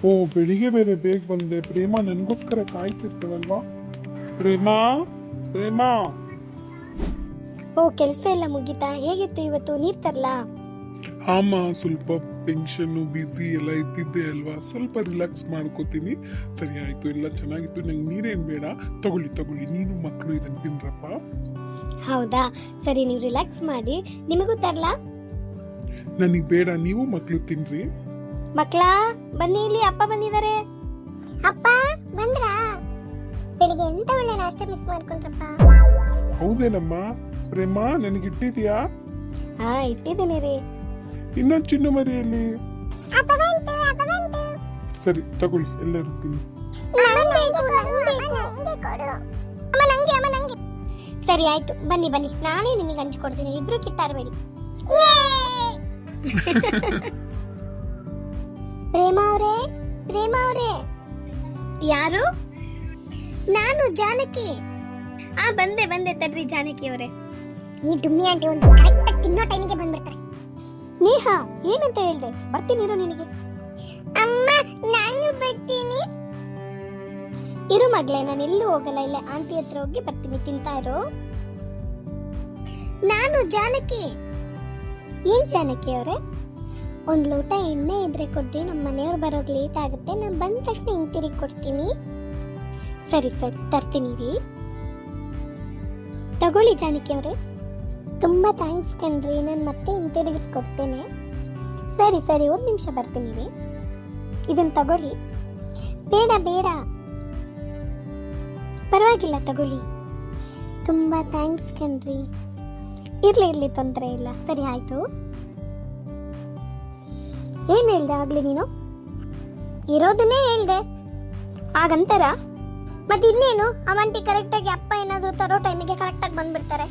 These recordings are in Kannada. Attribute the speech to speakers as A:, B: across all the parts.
A: ಓ ಬೆಳಿಗ್ಗೆ ಬೇರೆ ಬೇಗ ಬಂದೆ. ಪ್ರೇಮ ನನಗೋಸ್ಕರ ಕಾಯ್ತಿರ್ತವಲ್ವಾ? ಪ್ರೇಮಾ, ಪ್ರೇಮಾ.
B: ಓ, ಕೆಲಸ ಎಲ್ಲ ಮುಗೀತಾ? ಹೇಗಿತ್ತು ಇವತ್ತು? ನೀರ್ ತರ್ಲಾ?
A: ಆಮ ಸ್ವಲ್ಪ ಟೆನ್ಷನ್ ಬಿಸಿ ಎಲ್ಲ ಇದ್ದಿದ್ದೆ ಅಲ್ವಾ, ಸ್ವಲ್ಪ ರಿಲ್ಯಾಕ್ಸ್ ಮಾಡ್ಕೋತೀನಿ. ಸರಿ ಆಯ್ತು, ಎಲ್ಲ ಚೆನ್ನಾಗಿತ್ತು. ನಂಗೆ ನೀರೇನ್ ಬೇಡ, ತಗೊಳ್ಳಿ ತಗೊಳ್ಳಿ, ನೀನು ಮಕ್ಕಳು ಇದನ್ನ ತಿನ್ರಪ್ಪ.
B: ಹೌದಾ, ಸರಿ, ನೀವು ರಿಲ್ಯಾಕ್ಸ್ ಮಾಡಿ. ನಿಮಗೂ ತರ್ಲಾ?
A: ನನಗೆ ಬೇಡ, ನೀವು ಮಕ್ಕಳು ತಿನ್ರಿ.
B: ಮಕ್ಳಾ, ಬನ್ನಿ ಇಲ್ಲಿ, ಅಪ್ಪ ಬಂದಿದ್ದಾರೆ.
C: ಅಪ್ಪ ಬಂದ್ರಾ? ಬೆಳಿಗ್ಗೆ ಎಂತ ಒಳ್ಳೆ ನಾಷ್ಟ ಮಿಸ್ ಮಾಡ್ಕೊಂಡ್ರಪ್ಪ.
A: ಹೌದೇನಮ್ಮ? ಪ್ರೇಮ ನನಗಿಟ್ಟಿದ್ಯಾ?
B: ಹಾ, ಇಟ್ಟಿದ್ದೀನಿ ರೀ.
A: ಇನ್ನೊಂದು ಚಿನ್ನು ಮರಿಯಲ್ಲಿ.
C: ಅಪ್ಪ ಬಂತು, ಅಪ್ಪ ಬಂತು.
A: ಸರಿ ತಗೊಳ್ಳಿ, ಎಲ್ಲರೂ ತಿನ್ನಿ.
B: ಸರಿ ಆಯ್ತು, ಬನ್ನಿ ಬನ್ನಿ, ನಾನೇ ನಿಮಗೆ ಹಂಚ್ಕೊಡ್ತೀನಿ. ಇಬ್ರು ಕಿತ್ತಾಡಬೇಡಿ. ಪ್ರೇಮ ಅವರೇ, ಪ್ರೇಮ ಅವರೇ. ಯಾರು? ನಾನು ಜಾನಕಿ. ಬಂದೆ ಬಂದೆ, ತಡ್ರಿ ಜಾನಕಿ ಅವರೇ.
C: ಈ ಡುಮ್ಮಿ ಆಂಟಿ ಒಂದು ಕರೆಕ್ಟ್ ಆಗಿ ತಿನ್ನೋ ಟೈಮಿಗೆ ಬಂದ್ಬಿಡ್ತಾರೆ.
B: ಸ್ನೇಹ, ಏನಂತ ಹೇಳ್ದೆ? ಬರ್ತೀನಿರು ನಿನಗೆ.
C: ಅಮ್ಮ ನಾನು ಬರ್ತೀನಿ.
B: ಇರು ಮಗಳೇ, ನಾನು ಎಲ್ಲೂ ಹೋಗಲ್ಲ, ಇಲ್ಲ ಆಂಟಿ ಹತ್ರ ಹೋಗಿ ಬರ್ತೀನಿ, ತಿಂತಾ ಇರು. ನಾನು ಜಾನಕಿ. ಏನ್ ಜಾನಕಿ ಅವರೇ? ಒಂದ್ ಲೋಟ ಎಣ್ಣೆ ಇದ್ರೆ ಕೊಡ್ರಿ, ನಮ್ಮ ಮನೆಯವ್ರು ಬರೋದು ಲೇಟ್ ಆಗುತ್ತೆ, ನಾನು ಬಂದ ತಕ್ಷಣ ಹಿಂತಿರುಗಿ ಕೊಡ್ತೀನಿ. ಸರಿ ಸರಿ, ತರ್ತೀನಿ ರೀ. ತಗೊಳ್ಳಿ ಜಾನಕಿ ಅವರೇ. ತುಂಬಾ ಥ್ಯಾಂಕ್ಸ್ ಕಣ್ರಿ, ನಾನು ಮತ್ತೆ ಹಿಂತಿರುಗಿಸ್ಕೊಡ್ತೇನೆ. ಸರಿ ಸರಿ, ಒಂದ್ ನಿಮಿಷ ಬರ್ತೀನಿ ರೀ. ಇದನ್ನ ತಗೊಳ್ಳಿ. ಬೇಡ ಬೇಡ, ಪರವಾಗಿಲ್ಲ, ತಗೊಳ್ಳಿ. ತುಂಬಾ ಥ್ಯಾಂಕ್ಸ್ ಕಣ್ರಿ. ಇರ್ಲಿ ಇರ್ಲಿ, ತೊಂದರೆ ಇಲ್ಲ. ಸರಿ ಆಯ್ತು. ಏನ್ ಹೇಳ್ದೆ ಆಗ್ಲಿ ನೀನು? ಇರೋದನ್ನೇ ಹೇಳ್ದೆ. ಹಾಗಂತಾರ? ಮತ್ತೆ ಇನ್ನೇನು, ಅವಂಟಿ ಕರೆಕ್ಟ್ ಆಗಿ ಅಪ್ಪ ಏನಾದ್ರು ತರೋ ಟೈಮಿಗೆ ಕರೆಕ್ಟ್ ಆಗಿ ಬಂದ್ಬಿಡ್ತಾರೆ.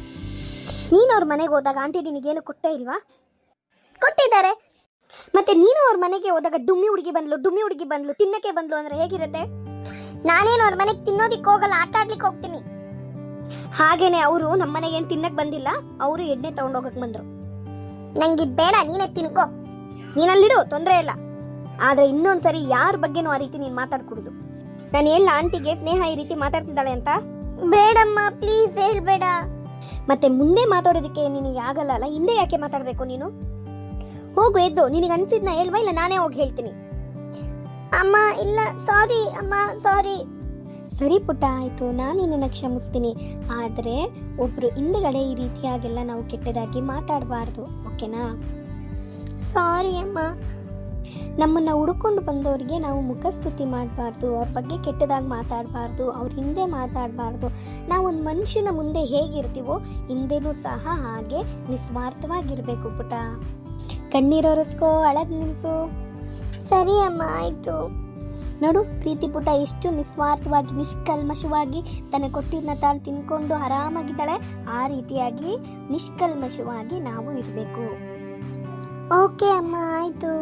B: ನೀನು ಅವ್ರ ಮನೆಗೆ ಹೋದಾಗ ಆಂಟಿ ನಿನಗೇನು ಕೊಟ್ಟೇ ಇಲ್ವಾ? ಕೊಟ್ಟಿದ್ದಾರೆ. ಮತ್ತೆ ನೀನು ಅವ್ರ ಮನೆಗೆ ಹೋದಾಗ ಡುಮ್ಮಿ ಹುಡುಗಿ ಬಂದ್ಲು, ತಿನ್ನಕ್ಕೆ ಬಂದ್ಲು ಅಂದ್ರೆ ಹೇಗಿರುತ್ತೆ? ನಾನೇನು ಅವ್ರ ಮನೆಗೆ ತಿನ್ನೋದಿಕ್ ಹೋಗಲ್ಲ, ಆಟ ಆಡ್ಲಿಕ್ಕೆ ಹೋಗ್ತೀನಿ. ಹಾಗೇನೆ ಅವರು ನಮ್ಮ ಮನೆಗೆ ಏನ್ ತಿನ್ನಕ್ ಬಂದಿಲ್ಲ, ಅವರು ಎಣ್ಣೆ ತಗೊಂಡೋಗಕ್ ಬಂದ್ರು. ನಂಗೆ ಬೇಡ, ನೀನೇ ತಿನ್ಕೋ. ನೀನಲ್ಲಿಡು, ತೊಂದರೆ ಇಲ್ಲ. ಆದ್ರೆ ಇನ್ನೊಂದ್ಸರಿ ಯಾರ ಬಗ್ಗೆನೂ ಆ ರೀತಿ ನೀನ್ ಮಾತಾಡ್ಕೊಡುದು. ನಾನು ಹೇಳ ಆಂಟಿಗೆ ಸ್ನೇಹ ಈ ರೀತಿ ಮಾತಾಡ್ತಿದ್ದಾಳೆ ಅಂತ. ಬೇಡಮ್ಮ, ಪ್ಲೀಸ್ ಹೇಳ್ಬೇಡ. ಮತ್ತೆ ಮುಂದೆ ಮಾತಾಡೋದಕ್ಕೆ ನಿನಗೆ ಆಗಲ್ಲ ಅಲ್ಲ, ಹಿಂದೆ ಯಾಕೆ ಮಾತಾಡ್ಬೇಕು ನೀನು? ಹೋಗು, ಎದ್ದು. ನಿನಗೆ ಅನ್ಸಿದ್ನ ಹೇಳ್ವಾ, ಇಲ್ಲ ನಾನೇ ಹೋಗಿ ಹೇಳ್ತೀನಿ. ಅಮ್ಮ ಇಲ್ಲ, ಸಾರಿ ಅಮ್ಮ, ಸಾರಿ. ಸರಿ ಪುಟ್ಟ, ಆಯ್ತು, ನಾನು ನಿನ್ನನ್ನು ಕ್ಷಮಿಸ್ತೀನಿ. ಆದರೆ ಒಬ್ರು ಹಿಂದೆಗಡೆ ಈ ರೀತಿಯಾಗೆಲ್ಲ ನಾವು ಕೆಟ್ಟದಾಗಿ ಮಾತಾಡಬಾರ್ದು, ಓಕೆನಾ? ಸಾರಿ ಅಮ್ಮ. ನಮ್ಮನ್ನ ಹುಡುಕೊಂಡು ಬಂದವರಿಗೆ ನಾವು ಮುಖಸ್ತುತಿ ಮಾಡಬಾರ್ದು, ಅವ್ರ ಬಗ್ಗೆ ಕೆಟ್ಟದಾಗಿ ಮಾತಾಡಬಾರ್ದು, ಅವ್ರ ಹಿಂದೆ ಮಾತಾಡಬಾರ್ದು. ನಾವೊಂದು ಮನುಷ್ಯನ ಮುಂದೆ ಹೇಗಿರ್ತೀವೋ ಹಿಂದೆನೂ ಸಹ ಹಾಗೆ ನಿಸ್ವಾರ್ಥವಾಗಿರ್ಬೇಕು ಪುಟ. ಕಣ್ಣೀರೊರೆಸ್ಕೋ, ಅಳದ್ ನಿಲ್ಸು. ಸರಿ ಅಮ್ಮ, ಆಯ್ತು. ನೋಡು ಪ್ರೀತಿ ಪುಟ ಎಷ್ಟು ನಿಸ್ವಾರ್ಥವಾಗಿ, ನಿಷ್ಕಲ್ಮಶವಾಗಿ ತನ್ನ ಕೊಟ್ಟಿದ್ನ ತಾನು ತಿನ್ಕೊಂಡು ಆರಾಮಾಗಿದ್ದಾಳೆ. ಆ ರೀತಿಯಾಗಿ ನಿಷ್ಕಲ್ಮಶವಾಗಿ ನಾವು ಇರಬೇಕು. ಓಕೆ ಅಮ್ಮ, ಆಯ್ತು.